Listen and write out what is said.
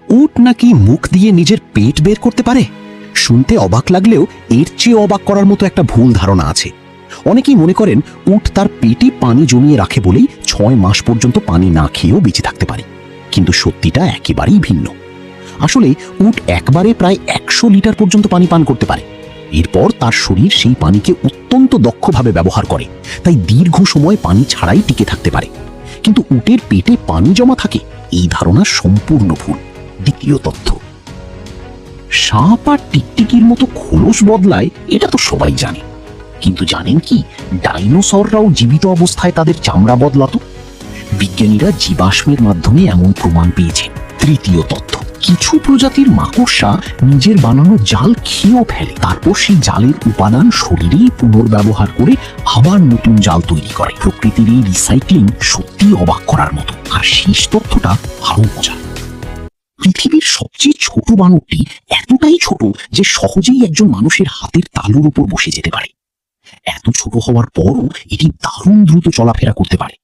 উট নাকি মুখ দিয়ে নিজের পেট বের করতে পারে। শুনতে অবাক লাগলেও এর চেয়ে অবাক করার মতো একটা ভুল ধারণা আছে। অনেকেই মনে করেন উট তার পেটে পানি জমিয়ে রাখে বলেই 6 মাস পর্যন্ত পানি না খেয়েও বেঁচে থাকতে পারে, কিন্তু সত্যিটা একেবারেই ভিন্ন। আসলে উট একবারে প্রায় 100 লিটার পর্যন্ত পানি পান করতে পারে। এরপর তার শরীর সেই পানিকে অত্যন্ত দক্ষভাবে ব্যবহার করে, তাই দীর্ঘ সময় পানি ছাড়াই টিকে থাকতে পারে। কিন্তু উটের পেটে পানি জমা থাকে, এই ধারণা সম্পূর্ণ ভুল। দ্বিতীয় তথ্য, সাপ আর টিকটিকির মতো খোলস বদলায় এটা তো সবাই জানে, কিন্তু জানেন কি ডাইনোসররাও জীবিত অবস্থায় তাদের চামড়া বদলাতো? বিজ্ঞানীরা জীবাশ্মের মাধ্যমে এমন প্রমাণ পেয়েছেন। তৃতীয় তথ্য, কিছু প্রজাতির মাকড়সা নিজের বানানো জাল খেয়েও ফেলে, তারপর সেই জালের উপাদান শরীরেই পুনর্ব্যবহার করে আবার নতুন জাল তৈরি করে। প্রকৃতির এই রিসাইক্লিং সত্যি অবাক করার মতো। আর শেষ তথ্যটা আরো মজার, পৃথিবীর সবচেয়ে ছোট বানরটি এতটাই ছোট যে সহজেই একজন মানুষের হাতের তালুর উপর বসে যেতে পারে। এত ছোট হওয়ার পরও এটি দারুণ দ্রুত চলাফেরা করতে পারে।